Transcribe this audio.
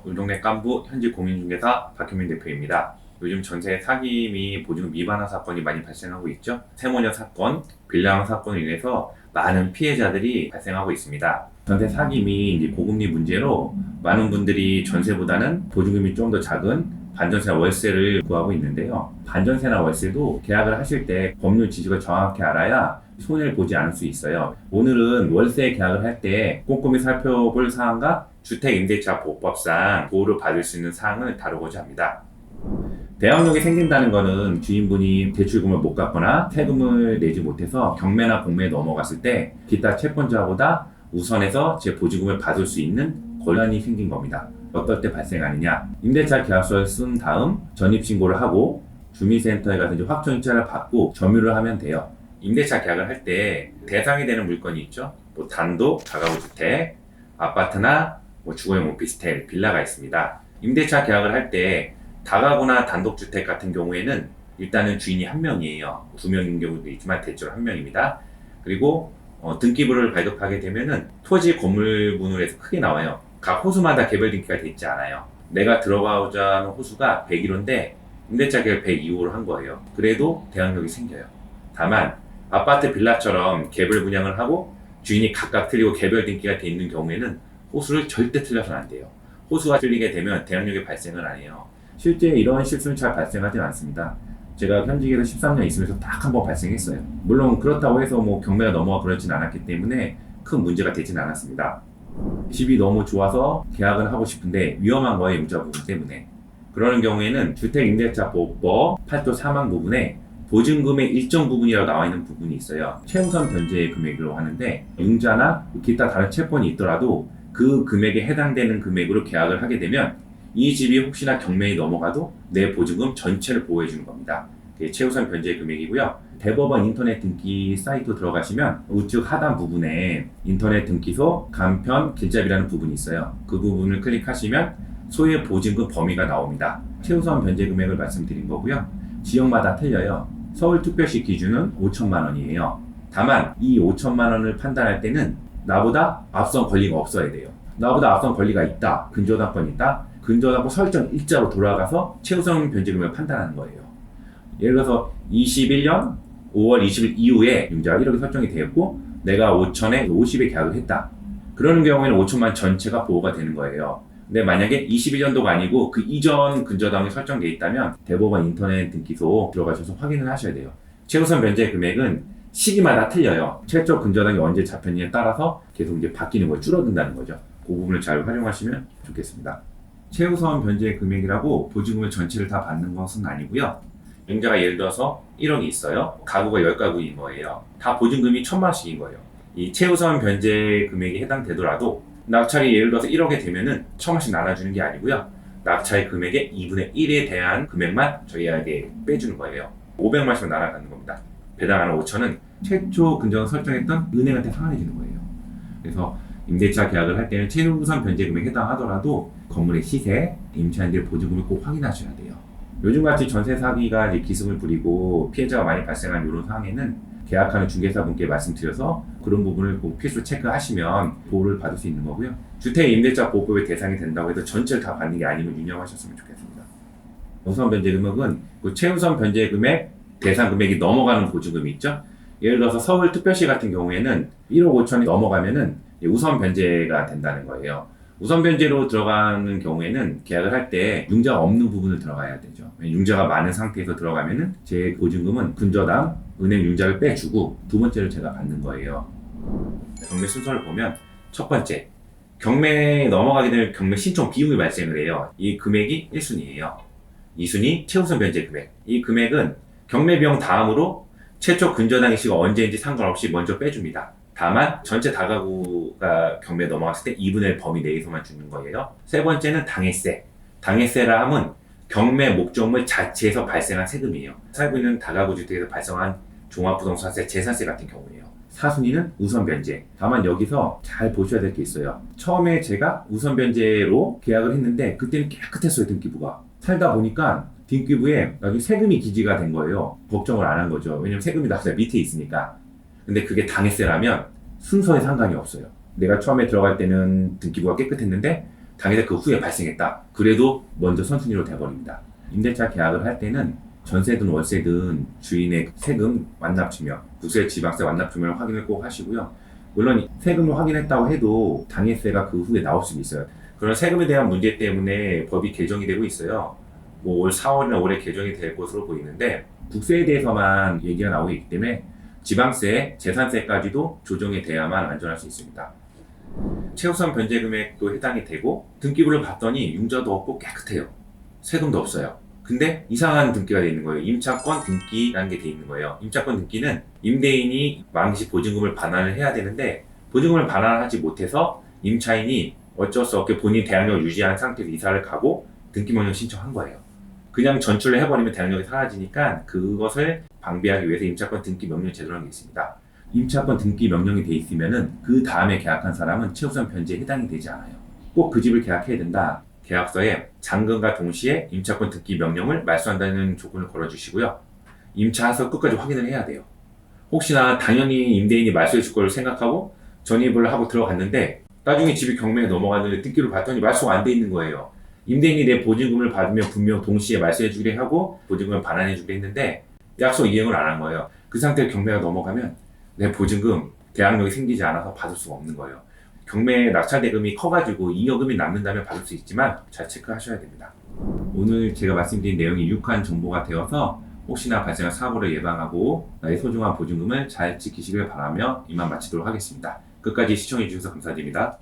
울동네 깐부 현직 공인중개사 박현민 대표입니다. 요즘 전세 사기 및 보증금 위반화 사건이 많이 발생하고 있죠. 세모녀 사건, 빌라왕 사건으로 인해서 많은 피해자들이 발생하고 있습니다. 전세 사기 및 이제 고금리 문제로 많은 분들이 전세보다는 보증금이 좀 더 작은 반전세나 월세를 구하고 있는데요. 반전세나 월세도 계약을 하실 때 법률 지식을 정확히 알아야 손해를 보지 않을 수 있어요. 오늘은 월세 계약을 할 때 꼼꼼히 살펴볼 사항과 주택임대차 보호법상 보호를 받을 수 있는 사항을 다루고자 합니다. 대항력이 생긴다는 것은 주인분이 대출금을 못 갚거나 세금을 내지 못해서 경매나 공매에 넘어갔을 때 기타 채권자보다 우선해서 제 보증금을 받을 수 있는 권한이 생긴 겁니다. 어떨 때 발생하느냐? 임대차 계약서를 쓴 다음 전입신고를 하고 주민센터에 가서 이제 확정일자를 받고 점유를 하면 돼요. 임대차 계약을 할 때 대상이 되는 물건이 있죠. 뭐 단독, 다가구 주택, 아파트나 주거용 오피스텔, 빌라가 있습니다. 임대차 계약을 할 때 다가구나 단독주택 같은 경우에는 일단은 주인이 한 명이에요. 두 명인 경우도 있지만 대체로 한 명입니다. 그리고 등기부를 발급하게 되면은 토지 건물분으로 해서 크게 나와요. 각 호수마다 개별 등기가 돼 있지 않아요. 내가 들어가고자 하는 호수가 101호인데 임대차 계약 102호로 한 거예요. 그래도 대항력이 생겨요. 다만 아파트 빌라처럼 개별 분양을 하고 주인이 각각 틀리고 개별 등기가 돼 있는 경우에는 호수를 절대 틀려서는 안 돼요. 호수가 틀리게 되면 대항력이 발생을 안 해요. 실제 이런 실수는 잘 발생하지 않습니다. 제가 현직에서 13년 있으면서 딱 한 번 발생했어요. 물론 그렇다고 해서 뭐 경매가 넘어가 그러진 않았기 때문에 큰 문제가 되진 않았습니다. 집이 너무 좋아서 계약을 하고 싶은데 위험한 거예요, 융자 부분 때문에. 그러는 경우에는 주택임대차보호법 8조 4만 부분에 보증금의 일정 부분이라고 나와 있는 부분이 있어요. 최우선 변제 금액으로 하는데 융자나 기타 다른 채권이 있더라도 그 금액에 해당되는 금액으로 계약을 하게 되면 이 집이 혹시나 경매에 넘어가도 내 보증금 전체를 보호해 주는 겁니다. 그게 최우선 변제 금액이고요. 대법원 인터넷 등기 사이트 들어가시면 우측 하단 부분에 인터넷 등기소 간편 길잡이라는 부분이 있어요. 그 부분을 클릭하시면 소유의 보증금 범위가 나옵니다. 최우선 변제 금액을 말씀드린 거고요. 지역마다 틀려요. 서울특별시 기준은 5천만 원이에요. 다만 이 5천만 원을 판단할 때는 나보다 앞선 권리가 없어야 돼요. 나보다 앞선 권리가 있다. 근저당권이 있다. 근저당권 설정 일자로 돌아가서 최우선 변제금을 판단하는 거예요. 예를 들어서 21년 5월 20일 이후에 융자가 1억이 설정이 되었고 내가 5천에 50에 계약을 했다. 그러는 경우에는 5천만 전체가 보호가 되는 거예요. 근데 만약에 21년도가 아니고 그 이전 근저당이 설정되어 있다면 대법원 인터넷 등기소 들어가셔서 확인을 하셔야 돼요. 최우선 변제 금액은 시기마다 틀려요. 최초 근저당이 언제 잡혔느냐에 따라서 계속 이제 바뀌는 거예요. 줄어든다는 거죠. 그 부분을 잘 활용하시면 좋겠습니다. 최우선 변제 금액이라고 보증금을 전체를 다 받는 것은 아니고요. 융자가 예를 들어서 1억이 있어요. 가구가 10가구인 거예요. 다 보증금이 1,000만 원씩인 거예요. 이 최우선 변제 금액이 해당되더라도 낙찰이 예를 들어서 1억에 되면은 1,000만 원씩 나눠주는 게 아니고요. 낙찰 금액의 2분의 1에 대한 금액만 저희에게 빼주는 거예요. 500만 원씩 날아가는 겁니다. 배당하는 5천은 최초 근저당 설정했던 은행한테 상환해주는 거예요. 그래서 임대차 계약을 할 때는 최우선 변제 금액에 해당하더라도 건물의 시세, 임차인들 보증금을 꼭 확인하셔야 돼요. 요즘같이 전세 사기가 이제 기승을 부리고 피해자가 많이 발생한 이런 상황에는 계약하는 중개사분께 말씀드려서 그런 부분을 꼭 필수 체크하시면 보호를 받을 수 있는 거고요. 주택임대차 보호법의 대상이 된다고 해서 전체를 다 받는 게 아니면 유념하셨으면 좋겠습니다. 우선 변제 금액은 그 최우선 변제 금액 대상 금액이 넘어가는 보증금이 있죠. 예를 들어서 서울특별시 같은 경우에는 1억 5천이 넘어가면은 우선 변제가 된다는 거예요. 우선 변제로 들어가는 경우에는 계약을 할 때 융자가 없는 부분을 들어가야 되죠. 융자가 많은 상태에서 들어가면은 제 보증금은 근저당 은행 융자를 빼주고 두 번째를 제가 받는 거예요. 경매 순서를 보면 첫 번째, 경매에 넘어가게 되면 경매 신청 비용이 발생을 해요. 이 금액이 1순위예요. 2순위 최우선 변제 금액. 이 금액은 경매 비용 다음으로 최초 근저당의 시가 언제인지 상관없이 먼저 빼줍니다. 다만 전체 다가구가 경매에 넘어갔을 때 2분의 1 범위 내에서만 주는 거예요. 세 번째는 당해세. 당해세라 함은 경매 목적물 자체에서 발생한 세금이에요. 살고 있는 다가구 주택에서 발생한 종합부동산세, 재산세 같은 경우예요. 4순위는 우선 변제. 다만 여기서 잘 보셔야 될 게 있어요. 처음에 제가 우선 변제로 계약을 했는데 그때는 깨끗했어요, 등기부가. 살다 보니까 등기부에 나중에 세금이 기재가 된 거예요. 걱정을 안 한 거죠. 왜냐면 세금이 다 밑에 있으니까. 근데 그게 당해세라면 순서에 상관이 없어요. 내가 처음에 들어갈 때는 등기부가 깨끗했는데 당일에 그 후에 발생했다. 그래도 먼저 선순위로 돼버립니다. 임대차 계약을 할 때는 전세든 월세든 주인의 세금 완납주명, 국세, 지방세 완납주명을 확인을 꼭 하시고요. 물론 세금을 확인했다고 해도 당해세가 그 후에 나올 수도 있어요. 그런 세금에 대한 문제 때문에 법이 개정이 되고 있어요. 뭐 올 4월이나 올해 개정이 될 것으로 보이는데 국세에 대해서만 얘기가 나오고 있기 때문에 지방세, 재산세까지도 조정이 돼야만 안전할 수 있습니다. 최우선 변제 금액도 해당이 되고 등기부를 봤더니 융자도 없고 깨끗해요. 세금도 없어요. 근데 이상한 등기가 돼 있는 거예요. 임차권 등기라는 게 돼 있는 거예요. 임차권 등기는 임대인이 만기시 보증금을 반환을 해야 되는데 보증금을 반환하지 못해서 임차인이 어쩔 수 없게 본인 대항력을 유지한 상태에서 이사를 가고 등기 명령 신청한 거예요. 그냥 전출을 해버리면 대항력이 사라지니까 그것을 방비하기 위해서 임차권 등기 명령 제도라는 게 있습니다. 임차권 등기 명령이 돼 있으면은 그 다음에 계약한 사람은 최우선 변제에 해당이 되지 않아요. 꼭 그 집을 계약해야 된다. 계약서에 잔금과 동시에 임차권 등기 명령을 말소한다는 조건을 걸어주시고요. 임차해서 끝까지 확인을 해야 돼요. 혹시나 당연히 임대인이 말소해 줄 걸 생각하고 전입을 하고 들어갔는데 나중에 집이 경매에 넘어갔는데 등기를 봤더니 말소가 안 돼 있는 거예요. 임대인이 내 보증금을 받으면 분명 동시에 말소해 주기로 하고 보증금을 반환해 주기로 했는데 약속 이행을 안 한 거예요. 그 상태로 경매가 넘어가면 내 보증금 대항력이 생기지 않아서 받을 수가 없는 거예요. 경매 낙찰 대금이 커가지고 잉여금이 남는다면 받을 수 있지만 잘 체크하셔야 됩니다. 오늘 제가 말씀드린 내용이 유익한 정보가 되어서 혹시나 발생한 사고를 예방하고 나의 소중한 보증금을 잘 지키시길 바라며 이만 마치도록 하겠습니다. 끝까지 시청해 주셔서 감사드립니다.